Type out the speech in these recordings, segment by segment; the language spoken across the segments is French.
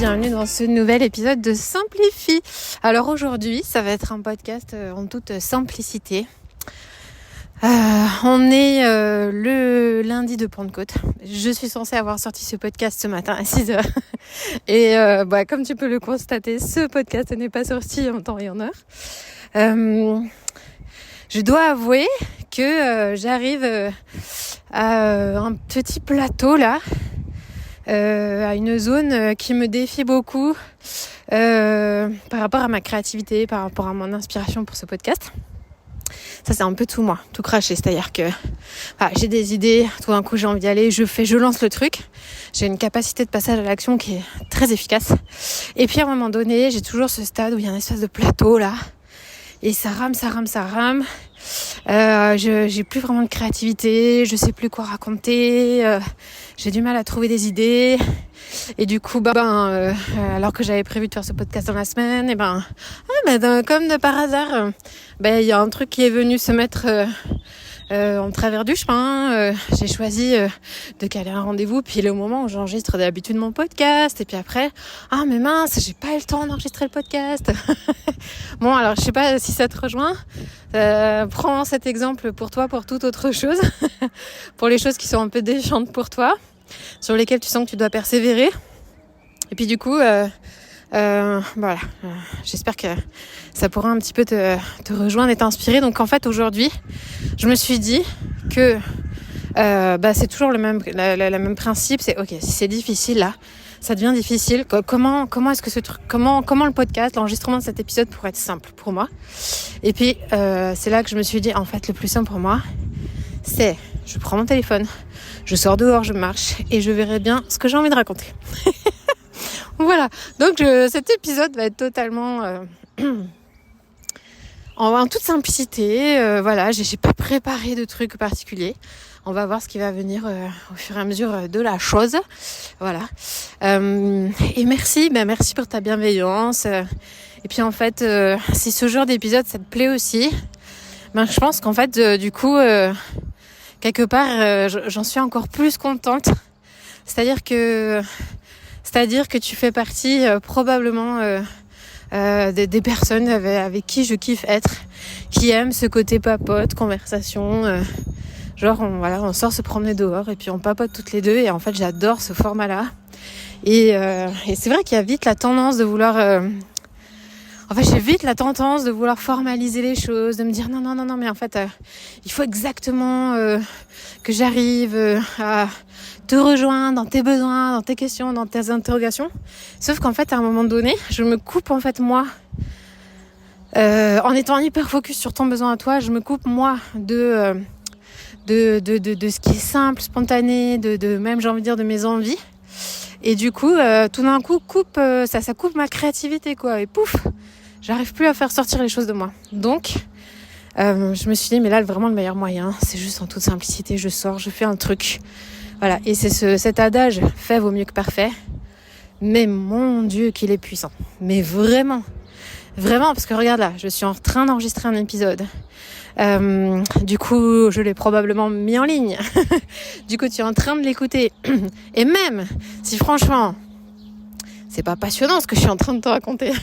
bienvenue dans ce nouvel épisode de Simplifie. Alors aujourd'hui, ça va être un podcast en toute simplicité. On est le lundi de Pentecôte. Je suis censée avoir sorti ce podcast ce matin à 6h. Et comme tu peux le constater, ce podcast n'est pas sorti en temps et en heure. Je dois avouer que j'arrive à un petit plateau là, à une zone qui me défie beaucoup par rapport à ma créativité, par rapport à mon inspiration pour ce podcast. Ça c'est un peu tout moi, tout craché, c'est-à-dire que j'ai des idées, tout d'un coup j'ai envie d'y aller, je lance le truc. J'ai une capacité de passage à l'action qui est très efficace. Et puis à un moment donné, j'ai toujours ce stade où il y a un espèce de plateau là, et ça rame. J'ai plus vraiment de créativité, je sais plus quoi raconter, j'ai du mal à trouver des idées. Et du coup, alors que j'avais prévu de faire ce podcast dans la semaine, comme de par hasard, il y a un truc qui est venu se mettre en travers du chemin. J'ai choisi de caler un rendez-vous puis le moment où j'enregistre d'habitude mon podcast. Et puis après, mais mince, j'ai pas eu le temps d'enregistrer le podcast. Bon, alors je sais pas si ça te rejoint. Prends cet exemple pour toi, pour toute autre chose, pour les choses qui sont un peu défiantes pour toi, sur lesquelles tu sens que tu dois persévérer. Et puis du coup, j'espère que ça pourra un petit peu te rejoindre et t'inspirer. Donc en fait aujourd'hui, je me suis dit que c'est toujours le même principe. C'est ok, si c'est difficile là, ça devient difficile. Comment est-ce que comment le podcast, l'enregistrement de cet épisode pourrait être simple pour moi? Et puis c'est là que je me suis dit en fait le plus simple pour moi, c'est je prends mon téléphone, je sors dehors, je marche et je verrai bien ce que j'ai envie de raconter. Voilà, donc cet épisode va être totalement en toute simplicité. J'ai pas préparé de trucs particuliers. On va voir ce qui va venir au fur et à mesure de la chose. Voilà. Et merci pour ta bienveillance. Et puis en fait, si ce genre d'épisode ça te plaît aussi, je pense qu'en fait, du coup, quelque part, j'en suis encore plus contente. C'est-à-dire que tu fais partie probablement des personnes avec qui je kiffe être, qui aiment ce côté papote, conversation. On sort se promener dehors et puis on papote toutes les deux. Et en fait, j'adore ce format-là. Et c'est vrai qu'il y a vite la tendance de vouloir... j'ai vite la tendance de vouloir formaliser les choses, de me dire non, mais en fait, il faut exactement que j'arrive à te rejoindre dans tes besoins, dans tes questions, dans tes interrogations. Sauf qu'en fait, à un moment donné, je me coupe en fait moi, en étant hyper focus sur ton besoin à toi, je me coupe moi de ce qui est simple, spontané, de même j'ai envie de dire de mes envies. Et du coup, tout d'un coup, ça coupe ma créativité quoi. Et pouf, j'arrive plus à faire sortir les choses de moi. Donc, je me suis dit mais là vraiment le meilleur moyen, c'est juste en toute simplicité, je sors, je fais un truc. Voilà, et c'est cet adage, fait vaut mieux que parfait. Mais mon Dieu qu'il est puissant. Mais vraiment, parce que regarde là, je suis en train d'enregistrer un épisode. Du coup, je l'ai probablement mis en ligne. Du coup, tu es en train de l'écouter. Et même si franchement, c'est pas passionnant ce que je suis en train de te raconter.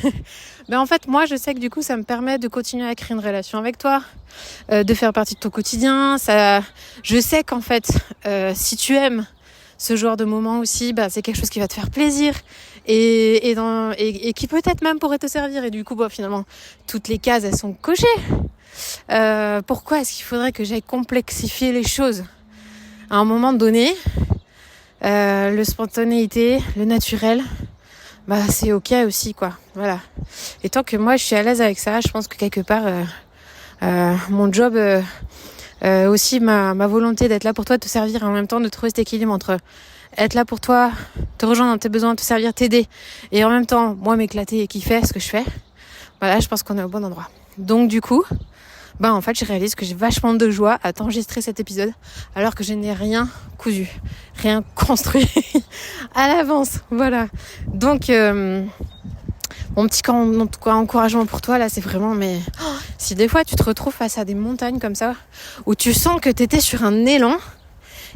Mais en fait, moi, je sais que du coup, ça me permet de continuer à créer une relation avec toi, de faire partie de ton quotidien. Je sais qu'en fait, si tu aimes ce genre de moment aussi, c'est quelque chose qui va te faire plaisir et qui peut-être même pourrait te servir. Et du coup, finalement, toutes les cases, elles sont cochées. Pourquoi est-ce qu'il faudrait que j'aille complexifier les choses? À un moment donné, le spontanéité, le naturel, c'est ok aussi quoi. Voilà. Et tant que moi je suis à l'aise avec ça, je pense que quelque part mon job aussi ma volonté d'être là pour toi, de te servir et en même temps de trouver cet équilibre entre être là pour toi, te rejoindre dans tes besoins, te servir, t'aider et en même temps moi m'éclater et kiffer ce que je fais. Voilà, je pense qu'on est au bon endroit. Donc du coup, en fait, je réalise que j'ai vachement de joie à t'enregistrer cet épisode alors que je n'ai rien cousu, rien construit à l'avance. Voilà. Donc, mon petit encouragement pour toi, là, c'est vraiment, si des fois tu te retrouves face à des montagnes comme ça, où tu sens que t'étais sur un élan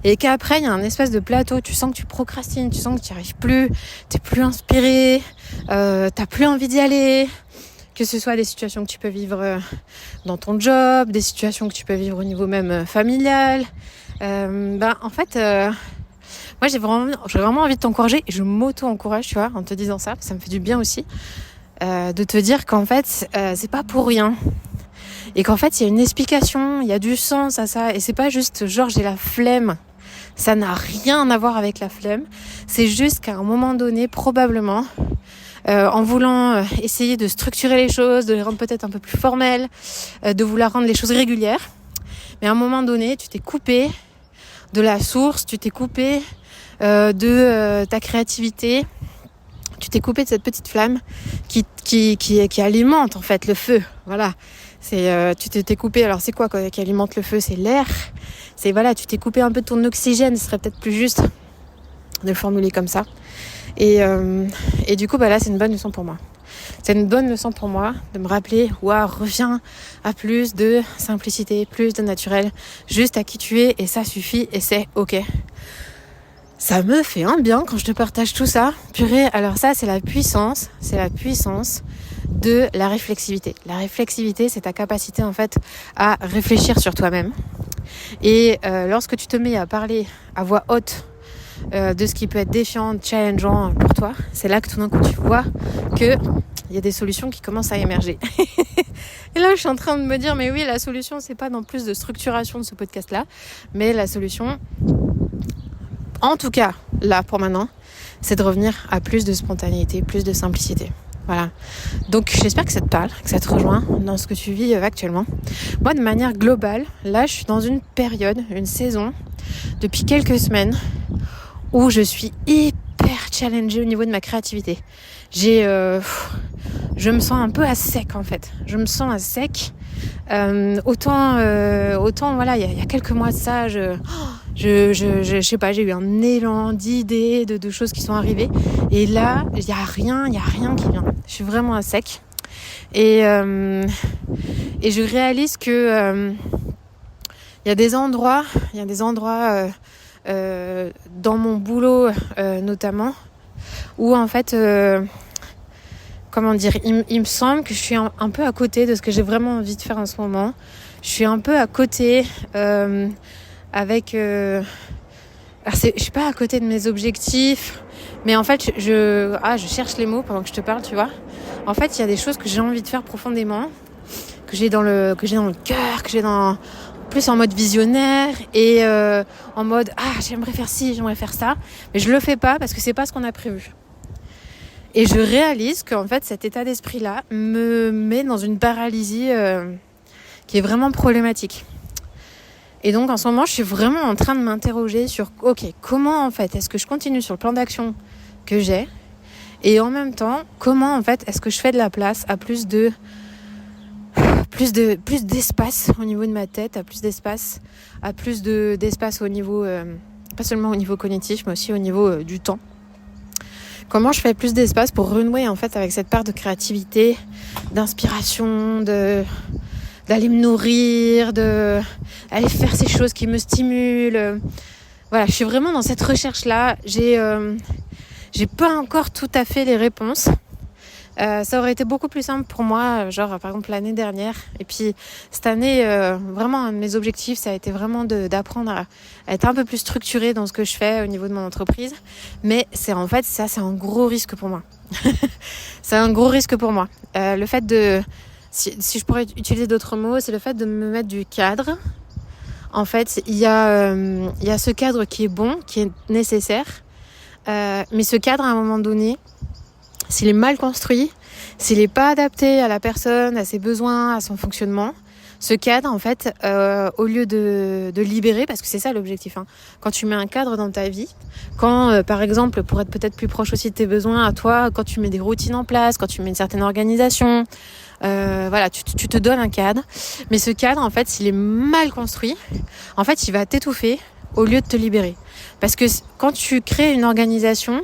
et qu'après il y a un espèce de plateau, tu sens que tu procrastines, tu sens que tu n'y arrives plus, t'es plus inspiré, t'as plus envie d'y aller, que ce soit des situations que tu peux vivre dans ton job, des situations que tu peux vivre au niveau même familial, en fait moi j'ai vraiment envie de t'encourager, et je m'auto-encourage, tu vois, en te disant ça me fait du bien aussi, de te dire qu'en fait c'est pas pour rien, et qu'en fait il y a une explication, il y a du sens à ça, et c'est pas juste genre j'ai la flemme. Ça n'a rien à voir avec la flemme, c'est juste qu'à un moment donné, probablement, en voulant essayer de structurer les choses, de les rendre peut-être un peu plus formelles, de vouloir rendre les choses régulières, mais à un moment donné, tu t'es coupé de la source, tu t'es coupé de ta créativité, tu t'es coupé de cette petite flamme qui alimente en fait le feu. Voilà, tu t'es coupé. Alors c'est quoi qui alimente le feu? C'est l'air. C'est voilà, tu t'es coupé un peu de ton oxygène. Ce serait peut-être plus juste de le formuler comme ça. Et du coup, là, c'est une bonne leçon pour moi. C'est une bonne leçon pour moi de me rappeler, reviens à plus de simplicité, plus de naturel, juste à qui tu es, et ça suffit, et c'est ok. Ça me fait un bien quand je te partage tout ça. Purée, alors ça, c'est la puissance de la réflexivité. La réflexivité, c'est ta capacité en fait à réfléchir sur toi-même. Et lorsque tu te mets à parler à voix haute de ce qui peut être défiant, challengeant pour toi, c'est là que tout d'un coup tu vois que il y a des solutions qui commencent à émerger. Et là, je suis en train de me dire, mais oui, la solution, c'est pas dans plus de structuration de ce podcast-là, mais la solution, en tout cas, là, pour maintenant, c'est de revenir à plus de spontanéité, plus de simplicité. Voilà. Donc, j'espère que ça te parle, que ça te rejoint dans ce que tu vis actuellement. Moi, de manière globale, là, je suis dans une période, une saison, depuis quelques semaines, où je suis hyper challengée au niveau de ma créativité. Je me sens un peu à sec, en fait. Je me sens à sec. Autant voilà, il y a quelques mois de ça, je sais pas, j'ai eu un élan d'idées, de choses qui sont arrivées, et là il y a rien qui vient. Je suis vraiment à sec, et je réalise que il y a des endroits dans mon boulot notamment, où en fait comment dire, il me semble que je suis un peu à côté de ce que j'ai vraiment envie de faire en ce moment. Je suis un peu à côté avec... alors je suis pas à côté de mes objectifs, mais en fait, je cherche les mots pendant que je te parle, tu vois. En fait, il y a des choses que j'ai envie de faire profondément, que j'ai dans le cœur, que j'ai plus en mode visionnaire, et en mode j'aimerais faire ci, j'aimerais faire ça, mais je le fais pas parce que c'est pas ce qu'on a prévu. Et je réalise qu'en fait, cet état d'esprit-là me met dans une paralysie qui est vraiment problématique. Et donc, en ce moment, je suis vraiment en train de m'interroger sur, comment en fait est-ce que je continue sur le plan d'action que j'ai, et en même temps, comment en fait est-ce que je fais de la place à plus d'espace au niveau de ma tête, à plus d'espace au niveau, pas seulement au niveau cognitif, mais aussi au niveau du temps. Comment je fais plus d'espace pour renouer en fait avec cette part de créativité, d'inspiration, d'aller me nourrir, d'aller faire ces choses qui me stimulent. Voilà, je suis vraiment dans cette recherche-là. J'ai pas encore tout à fait les réponses. Ça aurait été beaucoup plus simple pour moi, genre par exemple l'année dernière. Et puis cette année, vraiment un de mes objectifs, ça a été vraiment d'apprendre à être un peu plus structurée dans ce que je fais au niveau de mon entreprise. Mais c'est un gros risque pour moi. C'est un gros risque pour moi. Le fait si je pourrais utiliser d'autres mots, c'est le fait de me mettre du cadre. En fait, il y a ce cadre qui est bon, qui est nécessaire. Mais ce cadre, à un moment donné, s'il est mal construit, s'il n'est pas adapté à la personne, à ses besoins, à son fonctionnement, ce cadre, en fait, au lieu de libérer, parce que c'est ça l'objectif, hein, quand tu mets un cadre dans ta vie, quand, par exemple, pour être peut-être plus proche aussi de tes besoins à toi, quand tu mets des routines en place, quand tu mets une certaine organisation, voilà, tu te donnes un cadre, mais ce cadre, en fait, s'il est mal construit, en fait, il va t'étouffer au lieu de te libérer. Parce que quand tu crées une organisation,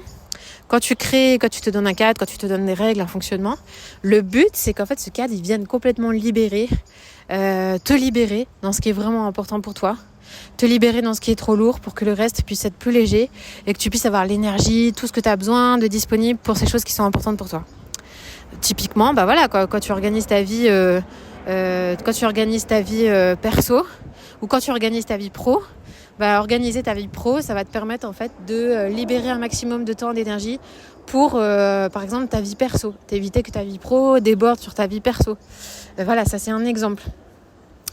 quand tu te donnes un cadre, quand tu te donnes des règles, un fonctionnement, le but, c'est qu'en fait, ce cadre, il vienne complètement libérer te libérer dans ce qui est vraiment important pour toi, te libérer dans ce qui est trop lourd pour que le reste puisse être plus léger et que tu puisses avoir l'énergie, tout ce que tu as besoin de disponible pour ces choses qui sont importantes pour toi. Typiquement, quand tu organises ta vie, perso ou quand tu organises ta vie pro, organiser ta vie pro, ça va te permettre en fait de libérer un maximum de temps, d'énergie pour, par exemple, ta vie perso. T'éviter que ta vie pro déborde sur ta vie perso. Voilà, ça c'est un exemple.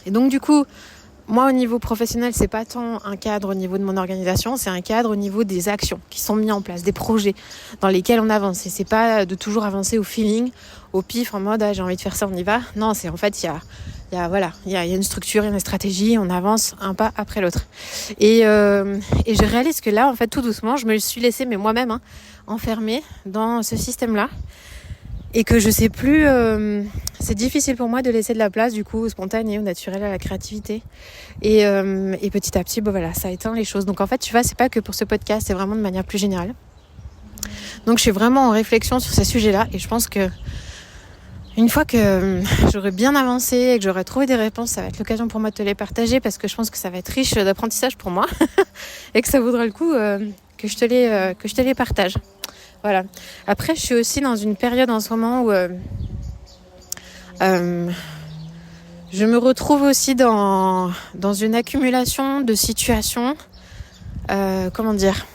Et donc du coup, moi au niveau professionnel, c'est pas tant un cadre au niveau de mon organisation, c'est un cadre au niveau des actions qui sont mises en place, des projets dans lesquels on avance. Et c'est pas de toujours avancer au feeling, au pif, en mode j'ai envie de faire ça, on y va. Non, c'est en fait il y a une structure, il y a une stratégie, on avance un pas après l'autre. Et je réalise que là, en fait, tout doucement, je me suis laissée, mais moi-même, enfermée dans ce système-là. Et que je sais plus, c'est difficile pour moi de laisser de la place, du coup, au spontané, au naturel, à la créativité. Et petit à petit, ça éteint les choses. Donc en fait, tu vois, c'est pas que pour ce podcast, c'est vraiment de manière plus générale. Donc je suis vraiment en réflexion sur ces sujets-là. Et je pense que une fois que j'aurai bien avancé et que j'aurai trouvé des réponses, ça va être l'occasion pour moi de te les partager parce que je pense que ça va être riche d'apprentissage pour moi et que ça vaudra le coup que je te les partage. Voilà. Après, je suis aussi dans une période en ce moment où je me retrouve aussi dans une accumulation de situations. Comment dire ?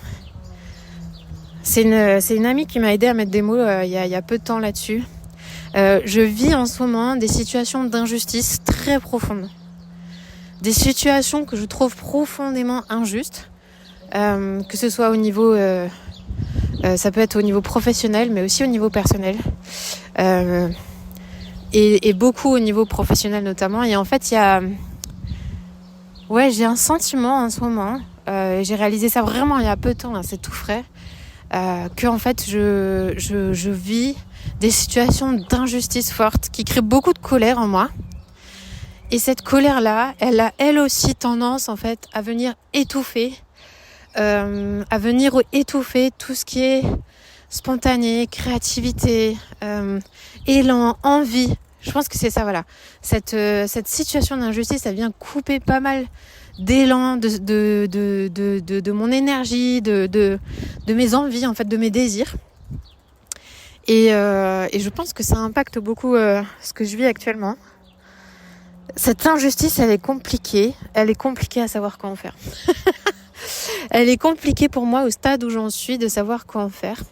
C'est une amie qui m'a aidé à mettre des mots il y a peu de temps là-dessus. Je vis en ce moment des situations d'injustice très profondes. Des situations que je trouve profondément injustes. Que ce soit au niveau... ça peut être au niveau professionnel, mais aussi au niveau personnel. Et beaucoup au niveau professionnel notamment. Et en fait, j'ai un sentiment en ce moment. J'ai réalisé ça vraiment il y a peu de temps, c'est tout frais. Que en fait, je vis des situations d'injustice fortes qui créent beaucoup de colère en moi. Et cette colère-là, elle a elle aussi tendance en fait à venir étouffer tout ce qui est spontané, créativité, élan, envie. Je pense que c'est ça, voilà. Cette situation d'injustice, ça vient couper pas mal d'élan, de mon énergie, de mes envies, en fait, de mes désirs. Et je pense que ça impacte beaucoup ce que je vis actuellement. Cette injustice, elle est compliquée à savoir quoi en faire. Elle est compliquée pour moi au stade où j'en suis de savoir quoi en faire.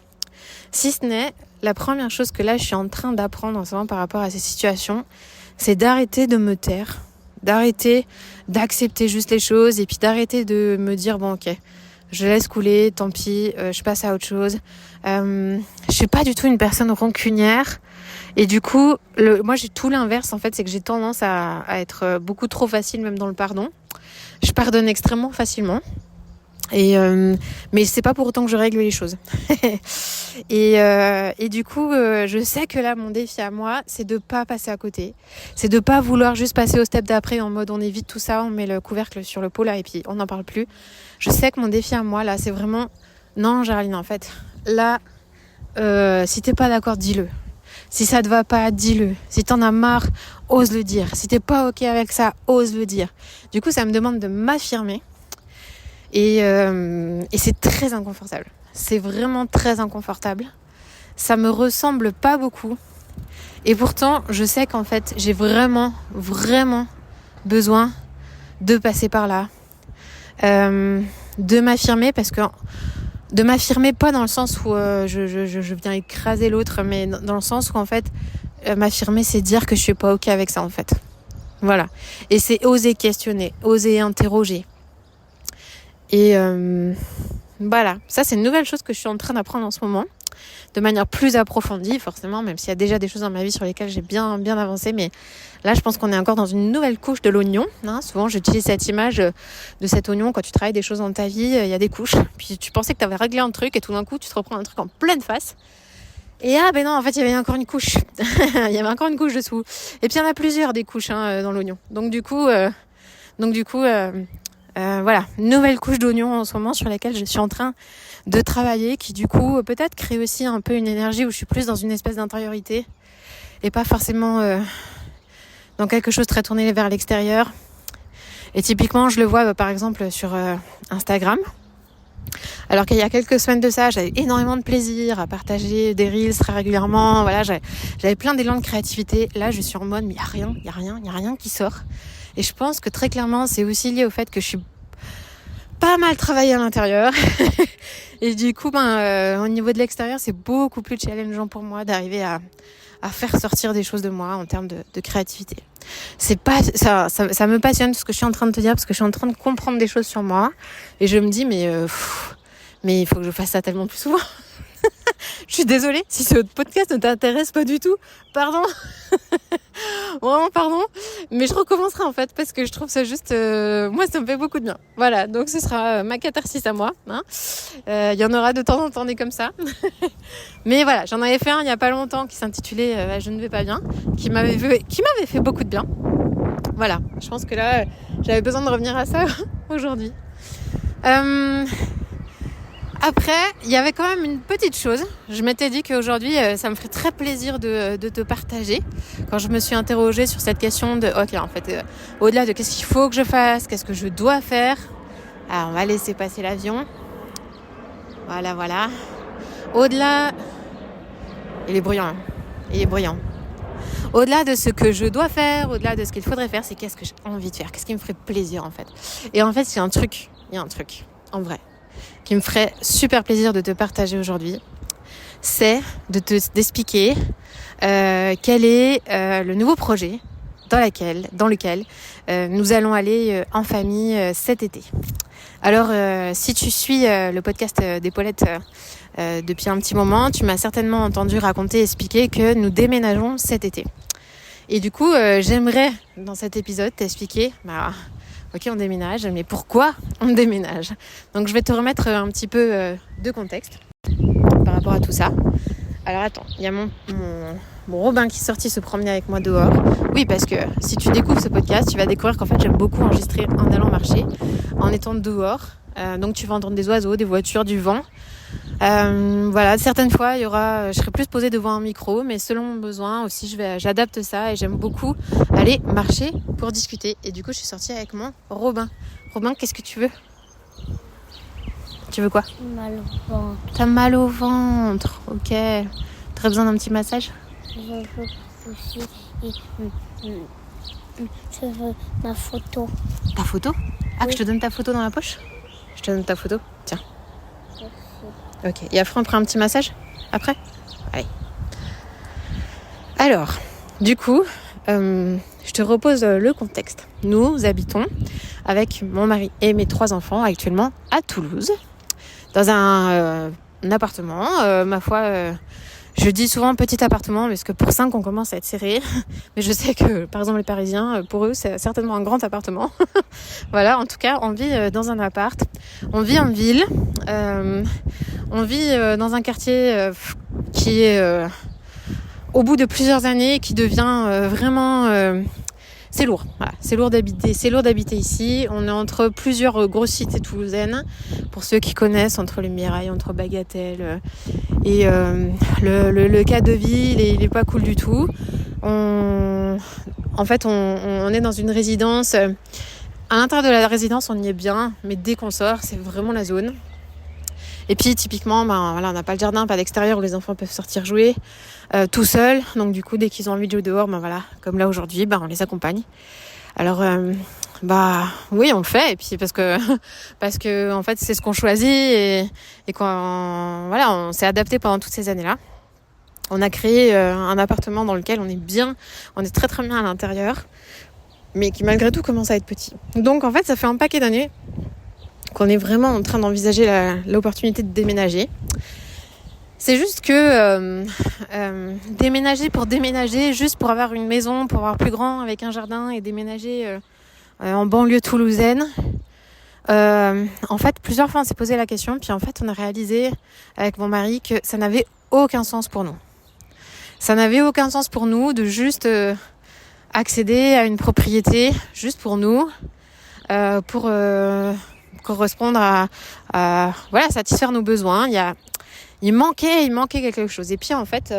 Si ce n'est, la première chose que là je suis en train d'apprendre en ce moment par rapport à ces situations, c'est d'arrêter de me taire, d'arrêter d'accepter juste les choses et puis d'arrêter de me dire bon ok, je laisse couler, tant pis, je passe à autre chose. Je suis pas du tout une personne rancunière et du coup, moi j'ai tout l'inverse en fait, c'est que j'ai tendance à être beaucoup trop facile même dans le pardon. Je pardonne extrêmement facilement. Mais c'est pas pour autant que je règle les choses. et du coup, je sais que là, mon défi à moi, c'est de pas passer à côté. C'est de pas vouloir juste passer au step d'après en mode on évite tout ça, on met le couvercle sur le pot là et puis on n'en parle plus. Je sais que mon défi à moi là, c'est vraiment non, Géraldine, en fait. Là, si t'es pas d'accord, dis-le. Si ça te va pas, dis-le. Si t'en as marre, ose le dire. Si t'es pas ok avec ça, ose le dire. Du coup, ça me demande de m'affirmer. Et c'est très inconfortable. C'est vraiment très inconfortable. Ça me ressemble pas beaucoup. Et pourtant, je sais qu'en fait, j'ai vraiment, vraiment besoin de passer par là. De m'affirmer parce que... De m'affirmer pas dans le sens où je viens écraser l'autre, mais dans le sens où en fait, m'affirmer, c'est dire que je suis pas ok avec ça en fait. Voilà. Et c'est oser questionner, oser interroger. Et voilà, ça c'est une nouvelle chose que je suis en train d'apprendre en ce moment, de manière plus approfondie forcément, même s'il y a déjà des choses dans ma vie sur lesquelles j'ai bien avancé, mais là je pense qu'on est encore dans une nouvelle couche de l'oignon. Souvent j'utilise cette image de cet oignon, quand tu travailles des choses dans ta vie, il y a des couches, puis tu pensais que tu avais réglé un truc et tout d'un coup tu te reprends un truc en pleine face. Et ben non, en fait il y avait encore une couche, il y avait encore une couche dessous. Et puis il y en a plusieurs des couches dans l'oignon. Donc du coup, voilà, nouvelle couche d'oignon en ce moment sur laquelle je suis en train de travailler, qui du coup peut-être crée aussi un peu une énergie où je suis plus dans une espèce d'intériorité et pas forcément quelque chose très tourné vers l'extérieur. Et typiquement, je le vois par exemple sur Instagram. Alors qu'il y a quelques semaines de ça, j'avais énormément de plaisir à partager des reels très régulièrement. Voilà, j'avais plein d'élan de créativité. Là, je suis en mode, mais il y a rien qui sort. Et je pense que très clairement, c'est aussi lié au fait que je suis pas mal travaillée à l'intérieur. Et du coup, au niveau de l'extérieur, c'est beaucoup plus challengeant pour moi d'arriver à faire sortir des choses de moi en termes de créativité. C'est pas ça me passionne ce que je suis en train de te dire, parce que je suis en train de comprendre des choses sur moi et je me dis mais il faut que je fasse ça tellement plus souvent. Je suis désolée si ce podcast ne t'intéresse pas du tout, pardon. Vraiment pardon, mais je recommencerai en fait parce que je trouve ça juste moi ça me fait beaucoup de bien. Voilà, donc ce sera ma catharsis à moi, hein. Y en aura de temps en temps des comme ça. Mais voilà, j'en avais fait un il y a pas longtemps qui s'intitulait Je ne vais pas bien, qui m'avait fait beaucoup de bien. Voilà, je pense que là j'avais besoin de revenir à ça aujourd'hui. Après, il y avait quand même une petite chose. Je m'étais dit qu'aujourd'hui, ça me ferait très plaisir de te partager. Quand je me suis interrogée sur cette question de, ok, en fait, au-delà de qu'est-ce qu'il faut que je fasse, qu'est-ce que je dois faire. Alors, on va laisser passer l'avion. Voilà. Au-delà, il est bruyant. Au-delà de ce que je dois faire, au-delà de ce qu'il faudrait faire, c'est qu'est-ce que j'ai envie de faire, qu'est-ce qui me ferait plaisir en fait. Et en fait, il y a un truc, en vrai, qui me ferait super plaisir de te partager aujourd'hui, c'est d'expliquer quel est le nouveau projet dans lequel nous allons aller en famille cet été. Alors, si tu suis le podcast d'Épaulette depuis un petit moment, tu m'as certainement entendu expliquer que nous déménageons cet été. Et du coup, j'aimerais dans cet épisode t'expliquer, ok, on déménage, mais pourquoi on déménage? Donc je vais te remettre un petit peu de contexte par rapport à tout ça. Alors attends, il y a mon Robin qui est sorti se promener avec moi dehors. Oui, parce que si tu découvres ce podcast, tu vas découvrir qu'en fait j'aime beaucoup enregistrer en allant marcher, en étant dehors. Donc tu vas entendre des oiseaux, des voitures, du vent. Voilà, certaines fois je serai plus posée devant un micro, mais selon mon besoin aussi j'adapte ça et j'aime beaucoup aller marcher pour discuter. Et du coup je suis sortie avec mon Robin. Robin, qu'est-ce que tu veux? Tu veux quoi? Mal au ventre. T'as mal au ventre, ok. T'aurais besoin d'un petit massage? Je veux aussi je veux ma photo. Ta photo? Ah, oui. Que je te donne ta photo dans la poche? Je te donne ta photo, tiens. Ok, et après on prend un petit massage? Après? Allez. Alors, du coup, je te repose le contexte. Nous habitons avec mon mari et mes 3 enfants actuellement à Toulouse, dans un appartement, ma foi... je dis souvent petit appartement parce que pour 5 on commence à être serré. Mais je sais que par exemple les Parisiens, pour eux c'est certainement un grand appartement. Voilà, en tout cas on vit dans un appart. On vit en ville. On vit dans un quartier qui est au bout de plusieurs années qui devient vraiment... c'est lourd, voilà. C'est lourd d'habiter ici. On est entre plusieurs grosses cités toulousaines. Pour ceux qui connaissent, entre les Mirail, entre Bagatelle et le cas de vie, il est pas cool du tout. En fait, on est dans une résidence. À l'intérieur de la résidence, on y est bien, mais dès qu'on sort, c'est vraiment la zone. Et puis typiquement, voilà, on n'a pas le jardin, pas l'extérieur où les enfants peuvent sortir jouer tout seuls. Donc du coup, dès qu'ils ont envie de jouer dehors, voilà, comme là aujourd'hui, on les accompagne. Alors oui, on le fait. Et puis parce que en fait, c'est ce qu'on choisit et voilà, on s'est adapté pendant toutes ces années-là. On a créé un appartement dans lequel on est bien, on est très très bien à l'intérieur, mais qui malgré tout commence à être petit. Donc en fait, ça fait un paquet d'années qu'on est vraiment en train d'envisager l'opportunité de déménager. C'est juste que déménager, juste pour avoir une maison, pour avoir plus grand avec un jardin et déménager en banlieue toulousaine, en fait, plusieurs fois on s'est posé la question, puis en fait on a réalisé avec mon mari que ça n'avait aucun sens pour nous. Ça n'avait aucun sens pour nous de juste accéder à une propriété, juste pour nous, pour correspondre à voilà, satisfaire nos besoins. Il manquait quelque chose. Et puis en fait,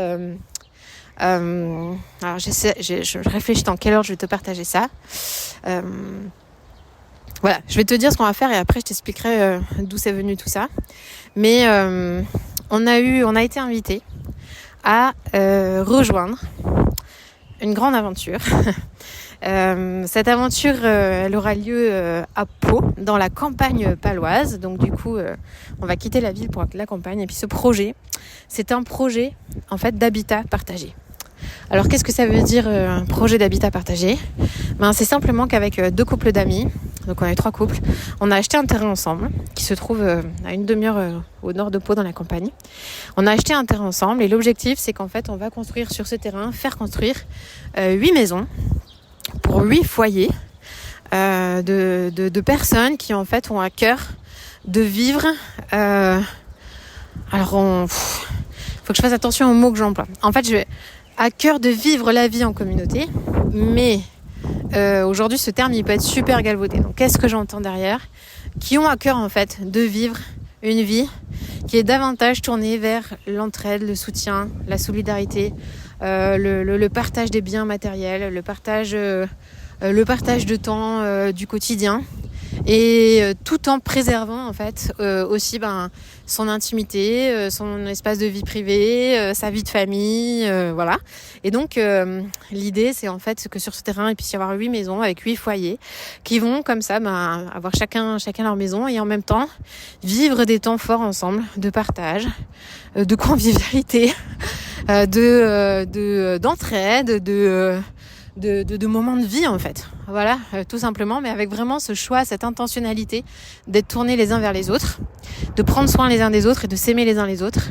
Alors je réfléchis dans quelle ordre je vais te partager ça. Voilà, je vais te dire ce qu'on va faire et après je t'expliquerai d'où c'est venu tout ça. Mais on a été invités à rejoindre une grande aventure. Cette aventure, elle aura lieu à Pau, dans la campagne paloise. Donc du coup, on va quitter la ville pour la campagne. Et puis ce projet, c'est un projet en fait d'habitat partagé. Alors qu'est-ce que ça veut dire un projet d'habitat partagé ? C'est simplement qu'avec 2 couples d'amis, donc on est 3 couples, on a acheté un terrain ensemble qui se trouve à une demi-heure au nord de Pau dans la campagne. On a acheté un terrain ensemble et l'objectif c'est qu'en fait on va construire sur ce terrain, faire construire 8 maisons pour 8 foyers de personnes qui en fait ont à cœur de vivre. Faut que je fasse attention aux mots que j'emploie. En fait, à cœur de vivre la vie en communauté, mais aujourd'hui ce terme il peut être super galvaudé. Donc qu'est-ce que j'entends derrière ? Qui ont à cœur en fait de vivre une vie qui est davantage tournée vers l'entraide, le soutien, la solidarité, le partage des biens matériels, le partage de temps du quotidien, et tout en préservant en fait aussi son intimité, son espace de vie privée, sa vie de famille, voilà. Et donc l'idée c'est en fait que sur ce terrain il puisse y avoir 8 maisons avec 8 foyers qui vont comme ça avoir chacun leur maison et en même temps vivre des temps forts ensemble, de partage, de convivialité, d'entraide, de moments de vie en fait. Voilà, tout simplement, mais avec vraiment ce choix, cette intentionnalité d'être tournés les uns vers les autres, de prendre soin les uns des autres et de s'aimer les uns les autres.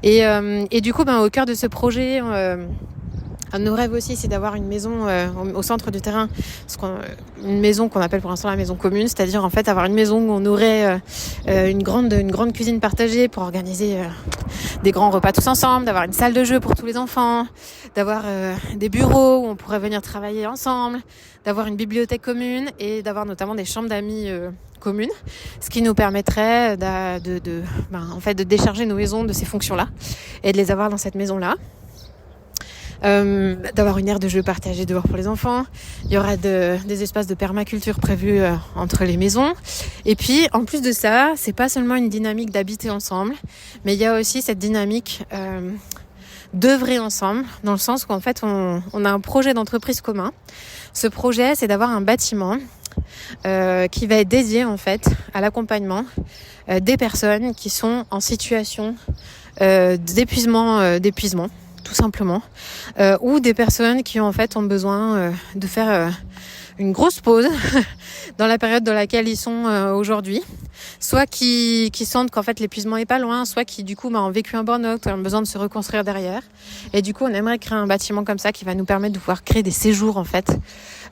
Et du coup, au cœur de ce projet, nos rêves aussi, c'est d'avoir une maison au centre du terrain, une maison qu'on appelle pour l'instant la maison commune, c'est-à-dire en fait avoir une maison où on aurait une grande cuisine partagée pour organiser des grands repas tous ensemble, d'avoir une salle de jeu pour tous les enfants, d'avoir des bureaux où on pourrait venir travailler ensemble, d'avoir une bibliothèque commune et d'avoir notamment des chambres d'amis communes, ce qui nous permettrait de décharger nos maisons de ces fonctions-là et de les avoir dans cette maison-là. D'avoir une aire de jeu partagée dehors pour les enfants. Il y aura des espaces de permaculture prévus entre les maisons. Et puis, en plus de ça, c'est pas seulement une dynamique d'habiter ensemble, mais il y a aussi cette dynamique d'œuvrer ensemble, dans le sens où en fait, on a un projet d'entreprise commun. Ce projet, c'est d'avoir un bâtiment qui va être dédié en fait à l'accompagnement des personnes qui sont en situation d'épuisement, tout simplement, ou des personnes qui en fait ont besoin de faire une grosse pause dans la période dans laquelle ils sont aujourd'hui, soit qui sentent qu'en fait l'épuisement est pas loin, soit qui du coup ont vécu un burn-out, ont besoin de se reconstruire derrière, et du coup on aimerait créer un bâtiment comme ça qui va nous permettre de pouvoir créer des séjours en fait,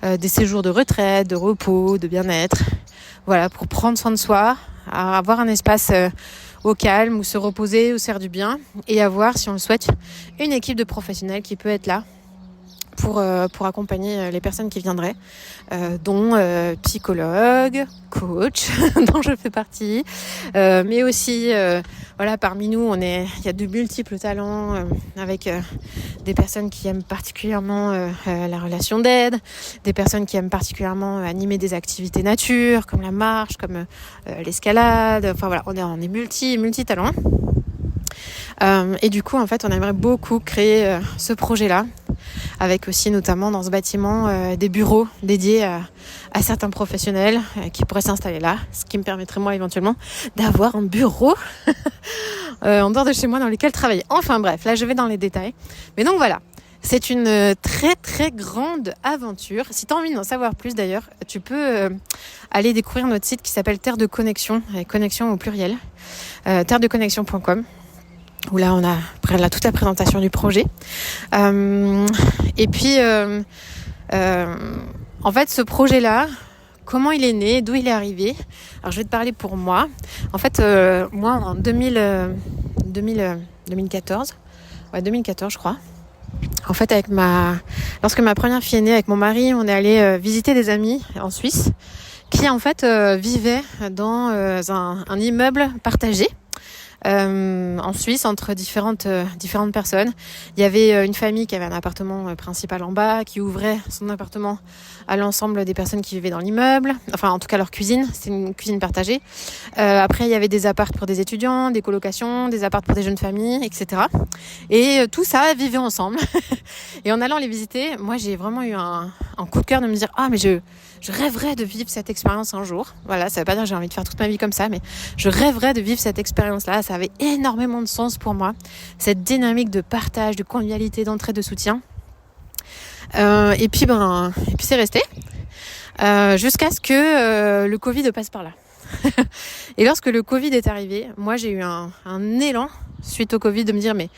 des séjours de retraite, de repos, de bien-être, voilà, pour prendre soin de soi, avoir un espace au calme, où se reposer, où se faire du bien, et avoir, si on le souhaite, une équipe de professionnels qui peut être là pour accompagner les personnes qui viendraient, dont psychologue, coach, dont je fais partie, mais aussi, parmi nous, il y a de multiples talents, avec des personnes qui aiment particulièrement la relation d'aide, des personnes qui aiment particulièrement animer des activités nature, comme la marche, comme l'escalade, on est multi-talents. Et du coup, en fait, on aimerait beaucoup créer ce projet-là, avec aussi notamment dans ce bâtiment des bureaux dédiés à certains professionnels qui pourraient s'installer là, ce qui me permettrait moi éventuellement d'avoir un bureau en dehors de chez moi dans lequel travailler. Enfin bref, là je vais dans les détails. Mais donc voilà, c'est une très très grande aventure. Si tu as envie d'en savoir plus d'ailleurs, tu peux aller découvrir notre site qui s'appelle Terre de Connexion, avec connexion au pluriel, terredeconnexion.com. Où là on a toute la présentation du projet. Et puis en fait ce projet-là, comment il est né, d'où il est arrivé. Alors je vais te parler pour moi. En fait moi en 2014 je crois. En fait lorsque ma première fille est née, avec mon mari, on est allé visiter des amis en Suisse qui en fait vivaient dans un immeuble partagé. en Suisse entre différentes personnes. Il y avait une famille qui avait un appartement principal en bas, qui ouvrait son appartement à l'ensemble des personnes qui vivaient dans l'immeuble, enfin en tout cas leur cuisine, c'est une cuisine partagée. Après il y avait des apparts pour des étudiants, des colocations, des apparts pour des jeunes familles, etc. Et tout ça vivait ensemble. Et en allant les visiter, moi j'ai vraiment eu un coup de cœur de me dire mais je rêverais de vivre cette expérience un jour. Voilà, ça veut pas dire que j'ai envie de faire toute ma vie comme ça, mais je rêverais de vivre cette expérience-là. Ça avait énormément de sens pour moi. Cette dynamique de partage, de convivialité, d'entraide, de soutien. Et puis c'est resté. Jusqu'à ce que le Covid passe par là. Et lorsque le Covid est arrivé, moi j'ai eu un élan suite au Covid de me dire mais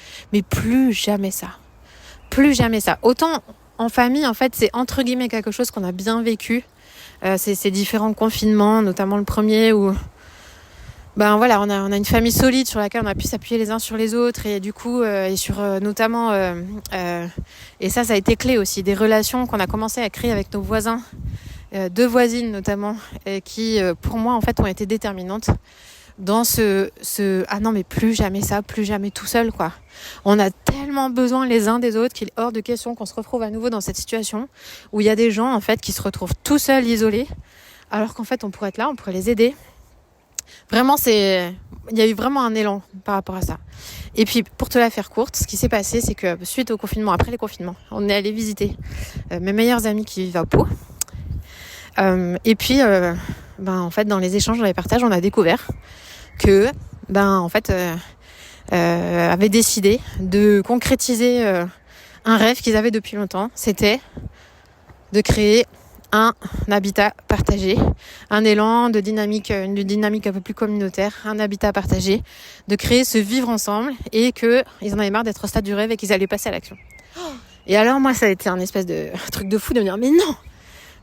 plus jamais ça. Plus jamais ça. Autant en famille, en fait, c'est entre guillemets quelque chose qu'on a bien vécu. Ces différents confinements, notamment le premier où on a une famille solide sur laquelle on a pu s'appuyer les uns sur les autres et du coup et sur notamment et ça a été clé aussi, des relations qu'on a commencé à créer avec nos voisins, 2 voisines notamment, qui pour moi en fait ont été déterminantes dans ce non mais plus jamais ça, plus jamais tout seul quoi. On a tellement besoin les uns des autres qu'il est hors de question qu'on se retrouve à nouveau dans cette situation où il y a des gens en fait qui se retrouvent tout seuls, isolés, alors qu'en fait on pourrait être là, on pourrait les aider. Vraiment il y a eu vraiment un élan par rapport à ça. Et puis pour te la faire courte, ce qui s'est passé c'est que suite au confinement, après les confinements, on est allé visiter mes meilleurs amis qui vivent à Pau. Et puis en fait dans les échanges, dans les partages, on a découvert que avaient décidé de concrétiser un rêve qu'ils avaient depuis longtemps. C'était de créer un habitat partagé, un élan de dynamique, une dynamique un peu plus communautaire, un habitat partagé, de créer ce vivre ensemble et qu'ils en avaient marre d'être au stade du rêve et qu'ils allaient passer à l'action. Et alors moi ça a été un espèce de truc de fou de me dire mais non,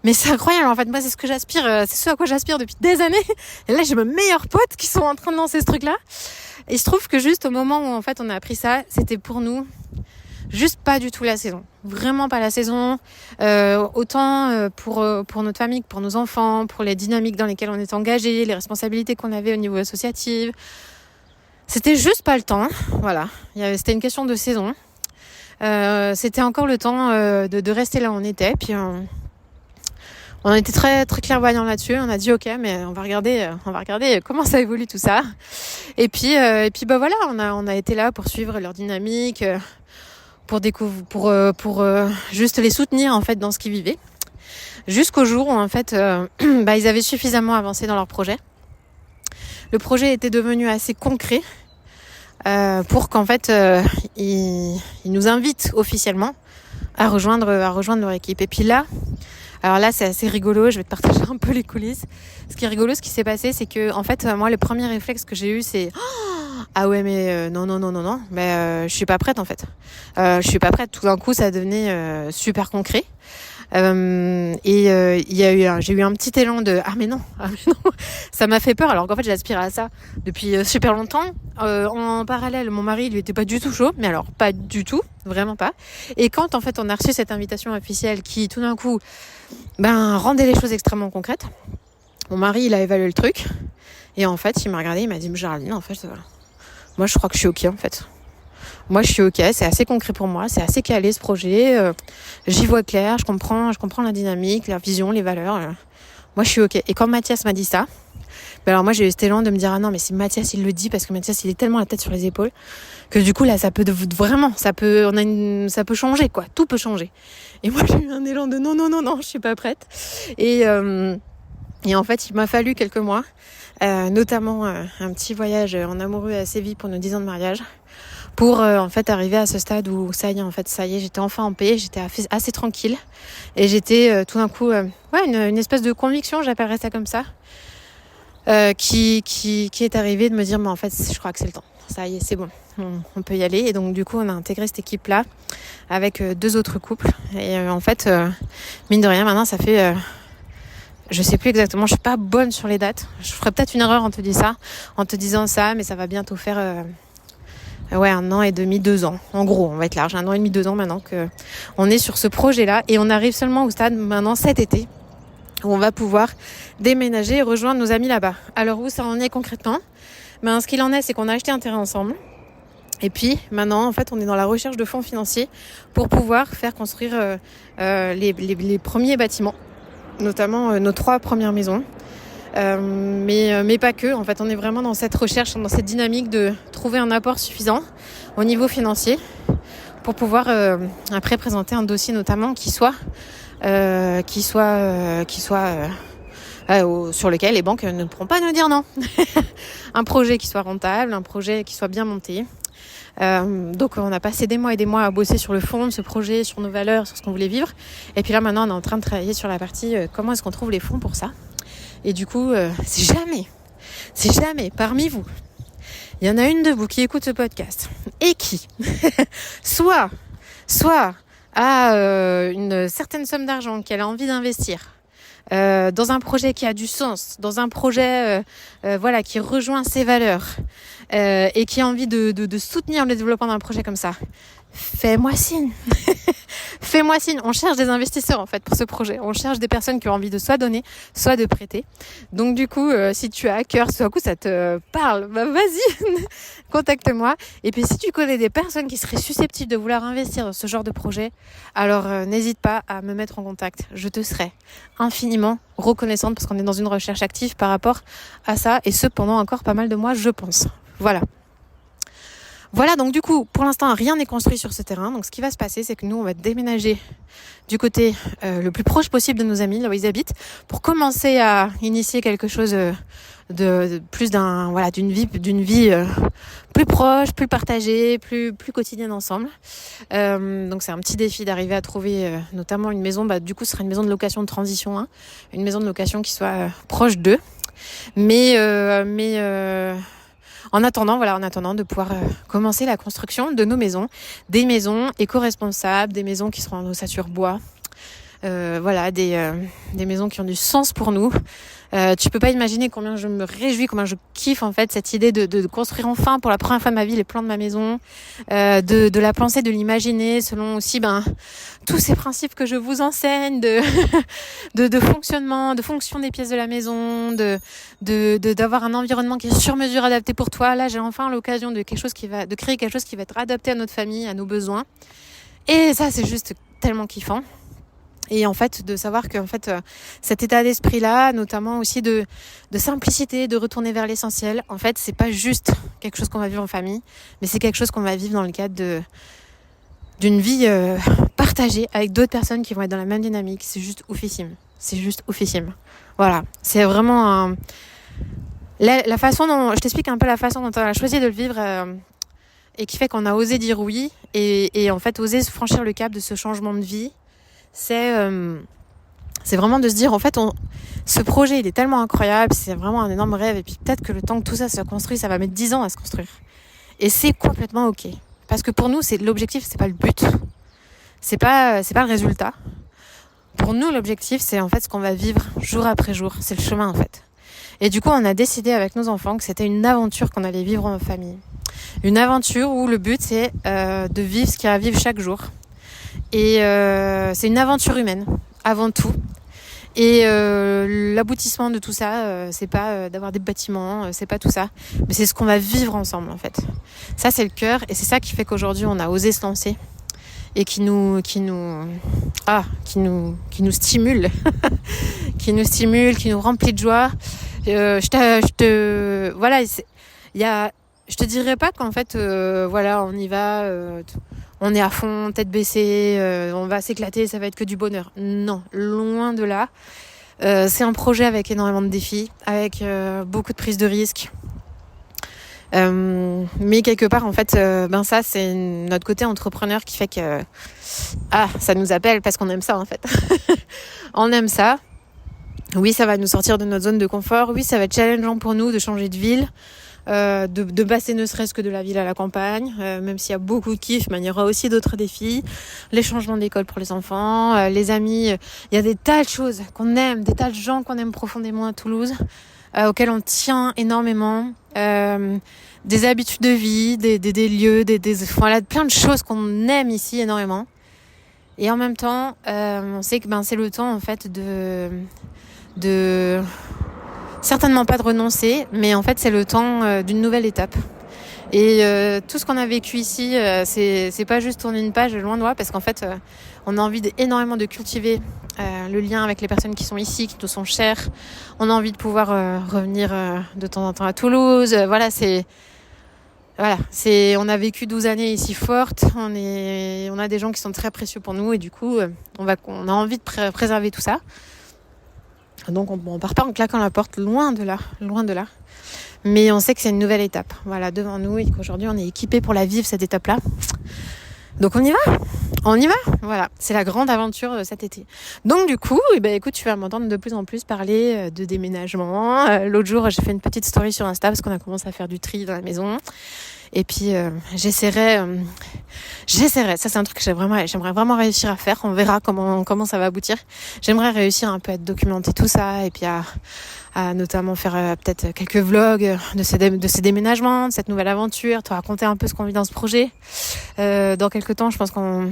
mais c'est incroyable en fait, moi c'est ce que j'aspire, c'est ce à quoi j'aspire depuis des années. Et là j'ai mes meilleurs potes qui sont en train de lancer ce truc là. Et il se trouve que juste au moment où en fait on a appris ça, c'était pour nous juste pas du tout la saison. Vraiment pas la saison. Autant pour notre famille que pour nos enfants, pour les dynamiques dans lesquelles on est engagé, les responsabilités qu'on avait au niveau associatif. C'était juste pas le temps. Voilà. C'était une question de saison. C'était encore le temps de rester là où on était. Puis on était très très clairvoyants là-dessus. On a dit ok, mais on va regarder comment ça évolue tout ça. Et puis voilà, on a été là pour suivre leur dynamique, pour juste les soutenir en fait dans ce qu'ils vivaient, jusqu'au jour où en fait ils avaient suffisamment avancé dans leur projet. Le projet était devenu assez concret pour qu'en fait ils nous invitent officiellement à rejoindre leur équipe. Et puis là, alors là c'est assez rigolo, je vais te partager un peu les coulisses. Ce qui est rigolo, ce qui s'est passé, c'est que en fait moi le premier réflexe que j'ai eu c'est ah ouais mais non, mais je suis pas prête en fait. Je suis pas prête. Tout d'un coup ça devenait super concret. J'ai eu un petit élan de ah mais non, ça m'a fait peur alors qu'en fait j'aspirais à ça depuis super longtemps. En parallèle mon mari lui était pas du tout chaud, mais alors pas du tout, vraiment pas. Et quand en fait on a reçu cette invitation officielle qui tout d'un coup rendait les choses extrêmement concrètes, mon mari il a évalué le truc et en fait il m'a regardé, il m'a dit Géraldine en fait moi je crois que je suis ok en fait. Moi, je suis ok, c'est assez concret pour moi, c'est assez calé ce projet. J'y vois clair, je comprends la dynamique, la vision, les valeurs. Moi, je suis ok. Et quand Mathias m'a dit ça, alors moi, j'ai eu cet élan de me dire ah non, mais si Mathias il le dit, parce que Mathias il est tellement la tête sur les épaules que du coup là, ça peut vraiment, ça peut changer quoi, tout peut changer. Et moi, j'ai eu un élan de non, je suis pas prête. Et en fait, il m'a fallu quelques mois, notamment un petit voyage en amoureux à Séville pour nos 10 ans de mariage. Pour en fait arriver à ce stade où ça y est, j'étais enfin en paix, j'étais assez tranquille et j'étais tout d'un coup une espèce de conviction, j'appellerais ça comme ça, qui est arrivée de me dire mais en fait je crois que c'est le temps, ça y est, c'est bon, on peut y aller. Et donc du coup on a intégré cette équipe là avec 2 autres couples et en fait mine de rien maintenant ça fait je sais plus exactement, je suis pas bonne sur les dates, je ferais peut-être une erreur en te disant ça, mais ça va bientôt faire 1 an et demi, 2 ans. En gros, on va être large. 1 an et demi, 2 ans maintenant que on est sur ce projet-là. Et on arrive seulement au stade maintenant cet été où on va pouvoir déménager et rejoindre nos amis là-bas. Alors où ça en est concrètement ? Mais ce qu'il en est, c'est qu'on a acheté un terrain ensemble. Et puis maintenant, en fait, on est dans la recherche de fonds financiers pour pouvoir faire construire les premiers bâtiments, notamment nos 3 premières maisons. Mais pas que. En fait, on est vraiment dans cette recherche, dans cette dynamique de trouver un apport suffisant au niveau financier pour pouvoir après présenter un dossier notamment qui soit sur lequel les banques ne pourront pas nous dire non. Un projet qui soit rentable, un projet qui soit bien monté. Donc on a passé des mois et des mois à bosser sur le fond de ce projet, sur nos valeurs, sur ce qu'on voulait vivre. Et puis là maintenant on est en train de travailler sur la partie comment est-ce qu'on trouve les fonds pour ça. Et du coup c'est jamais parmi vous, il y en a une de vous qui écoute ce podcast et qui soit a une certaine somme d'argent qu'elle a envie d'investir dans un projet qui a du sens, dans un projet qui rejoint ses valeurs et qui a envie de soutenir le développement d'un projet comme ça. Fais-moi signe. Fais-moi signe. On cherche des investisseurs en fait pour ce projet. On cherche des personnes qui ont envie de soit donner, soit de prêter. Donc du coup, si tu as à cœur, tout à coup ça te parle, bah vas-y, contacte-moi. Et puis si tu connais des personnes qui seraient susceptibles de vouloir investir dans ce genre de projet, alors n'hésite pas à me mettre en contact. Je te serai infiniment reconnaissante parce qu'on est dans une recherche active par rapport à ça et ce pendant encore pas mal de mois, je pense. Voilà, donc du coup, pour l'instant, rien n'est construit sur ce terrain. Donc ce qui va se passer, c'est que nous, on va déménager du côté le plus proche possible de nos amis, là où ils habitent, pour commencer à initier quelque chose d'une vie plus proche, plus partagée, plus quotidienne ensemble. Donc c'est un petit défi d'arriver à trouver notamment une maison. Du coup, ce sera une maison de location de transition, hein, une maison de location qui soit proche d'eux. Mais en attendant de pouvoir commencer la construction de nos maisons, des maisons éco-responsables, des maisons qui seront en ossature bois, des maisons qui ont du sens pour nous. Tu peux pas imaginer combien je me réjouis, combien je kiffe en fait cette idée de construire enfin pour la première fois de ma vie les plans de ma maison, de la penser, de l'imaginer selon aussi tous ces principes que je vous enseigne de fonctionnement, de fonction des pièces de la maison, d'avoir un environnement qui est sur mesure adapté pour toi. Là, j'ai enfin l'occasion de créer quelque chose qui va être adapté à notre famille, à nos besoins. Et ça, c'est juste tellement kiffant. Et en fait, de savoir que cet état d'esprit-là, notamment aussi de simplicité, de retourner vers l'essentiel, en fait, c'est pas juste quelque chose qu'on va vivre en famille, mais c'est quelque chose qu'on va vivre dans le cadre d'une vie partagée avec d'autres personnes qui vont être dans la même dynamique. C'est juste oufissime. Voilà, c'est vraiment la façon dont je t'explique un peu la façon dont on a choisi de le vivre et qui fait qu'on a osé dire oui et en fait osé franchir le cap de ce changement de vie. C'est vraiment de se dire, en fait, ce projet, il est tellement incroyable, c'est vraiment un énorme rêve. Et puis peut-être que le temps que tout ça se construit, ça va mettre 10 ans à se construire. Et c'est complètement OK. Parce que pour nous, c'est l'objectif, c'est pas le but. C'est pas le résultat. Pour nous, l'objectif, c'est en fait ce qu'on va vivre jour après jour. C'est le chemin, en fait. Et du coup, on a décidé avec nos enfants que c'était une aventure qu'on allait vivre en famille. Une aventure où le but, c'est de vivre ce qu'il y a à vivre chaque jour. Et c'est une aventure humaine, avant tout. Et l'aboutissement de tout ça, c'est pas d'avoir des bâtiments, c'est pas tout ça, mais c'est ce qu'on va vivre ensemble en fait. Ça c'est le cœur et c'est ça qui fait qu'aujourd'hui on a osé se lancer et qui nous stimule, qui nous remplit de joie. Je te dirais pas qu'en fait on y va. On est à fond, tête baissée, on va s'éclater, ça va être que du bonheur. Non, loin de là. C'est un projet avec énormément de défis, avec beaucoup de prises de risques. Mais quelque part, en fait, ça, c'est notre côté entrepreneur qui fait que ça nous appelle parce qu'on aime ça, en fait. On aime ça. Oui, ça va nous sortir de notre zone de confort. Oui, ça va être challengeant pour nous de changer de ville. De passer ne serait-ce que de la ville à la campagne, même s'il y a beaucoup de kiff, mais il y aura aussi d'autres défis, les changements d'école pour les enfants, les amis, il y a des tas de choses qu'on aime, des tas de gens qu'on aime profondément à Toulouse, auxquels on tient énormément, des habitudes de vie, des lieux, plein de choses qu'on aime ici énormément. Et en même temps, on sait que c'est le temps en fait de certainement pas de renoncer, mais en fait c'est le temps d'une nouvelle étape. Et tout ce qu'on a vécu ici, c'est pas juste tourner une page, loin de là, parce qu'en fait on a envie énormément de cultiver le lien avec les personnes qui sont ici, qui nous sont chères. On a envie de pouvoir revenir de temps en temps à Toulouse. On a vécu 12 années ici fortes. On a des gens qui sont très précieux pour nous et du coup, on a envie de préserver tout ça. Donc on part pas en claquant la porte, loin de là. Mais on sait que c'est une nouvelle étape, voilà, devant nous et qu'aujourd'hui on est équipé pour la vivre cette étape-là. Donc on y va, voilà, c'est la grande aventure cet été. Donc du coup, écoute, tu vas m'entendre de plus en plus parler de déménagement. L'autre jour, j'ai fait une petite story sur Insta parce qu'on a commencé à faire du tri dans la maison. Et puis j'essaierai, ça c'est un truc que j'aimerais vraiment réussir à faire. On verra comment ça va aboutir. J'aimerais réussir un peu à documenter tout ça et puis à notamment faire peut-être quelques vlogs de ces déménagements, de cette nouvelle aventure, te raconter un peu ce qu'on vit dans ce projet. Dans quelques temps, je pense qu'on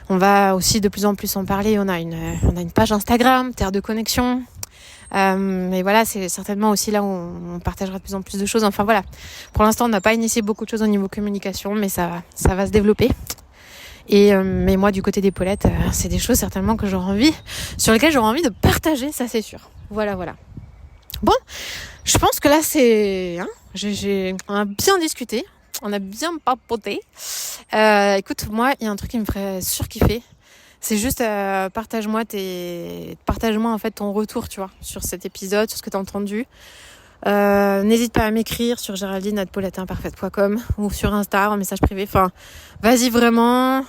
va aussi de plus en plus en parler. On a une page Instagram, Terre de Connexion. Et voilà, c'est certainement aussi là où on partagera de plus en plus de choses. Enfin voilà, pour l'instant on n'a pas initié beaucoup de choses au niveau communication, mais ça va se développer. Mais moi du côté d'Épaulette, c'est des choses certainement que sur lesquelles j'aurais envie de partager, ça c'est sûr. Voilà. Bon, je pense que là on a bien discuté, on a bien papoté. Écoute, moi il y a un truc qui me ferait surkiffer. C'est juste partage-moi en fait ton retour, tu vois, sur cet épisode, sur ce que tu as entendu. N'hésite pas à m'écrire sur geraldine@pauletteimparfaite.com ou sur Insta en message privé. Enfin, vas-y vraiment.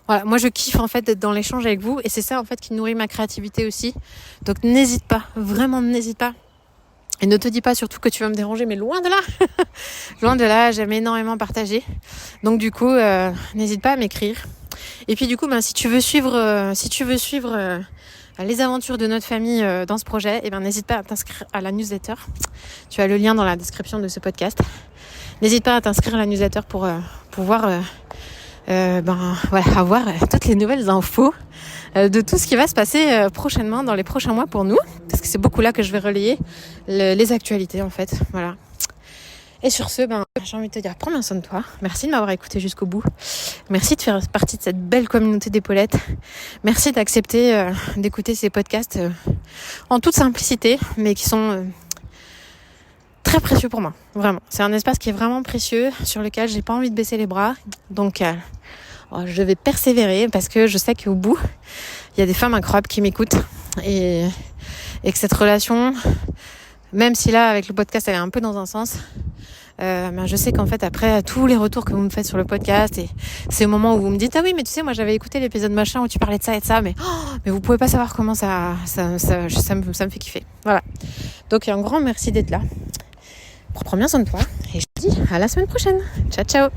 Voilà, moi je kiffe en fait d'être dans l'échange avec vous et c'est ça en fait qui nourrit ma créativité aussi. Donc n'hésite pas, vraiment n'hésite pas. Et ne te dis pas surtout que tu vas me déranger, mais loin de là. Loin de là, j'aime énormément partager. Donc du coup, n'hésite pas à m'écrire. Et puis du coup, si tu veux suivre les aventures de notre famille dans ce projet, n'hésite pas à t'inscrire à la newsletter. Tu as le lien dans la description de ce podcast. N'hésite pas à t'inscrire à la newsletter pour pouvoir avoir toutes les nouvelles infos de tout ce qui va se passer prochainement dans les prochains mois pour nous, parce que c'est beaucoup là que je vais relayer les actualités en fait. Voilà. Et sur ce, j'ai envie de te dire, prends bien soin de toi. Merci de m'avoir écouté jusqu'au bout. Merci de faire partie de cette belle communauté d'épaulettes. Merci d'accepter d'écouter ces podcasts en toute simplicité, mais qui sont très précieux pour moi. Vraiment. C'est un espace qui est vraiment précieux, sur lequel j'ai pas envie de baisser les bras. Donc, je vais persévérer parce que je sais qu'au bout, il y a des femmes incroyables qui m'écoutent et que cette relation, même si là, avec le podcast, elle est un peu dans un sens, je sais qu'en fait après tous les retours que vous me faites sur le podcast et ces moments où vous me dites ah oui mais tu sais moi j'avais écouté l'épisode machin où tu parlais de ça et de ça mais vous pouvez pas savoir comment ça me fait kiffer. Voilà, donc un grand merci d'être là. Prends bien soin de toi et je te dis à la semaine prochaine. Ciao.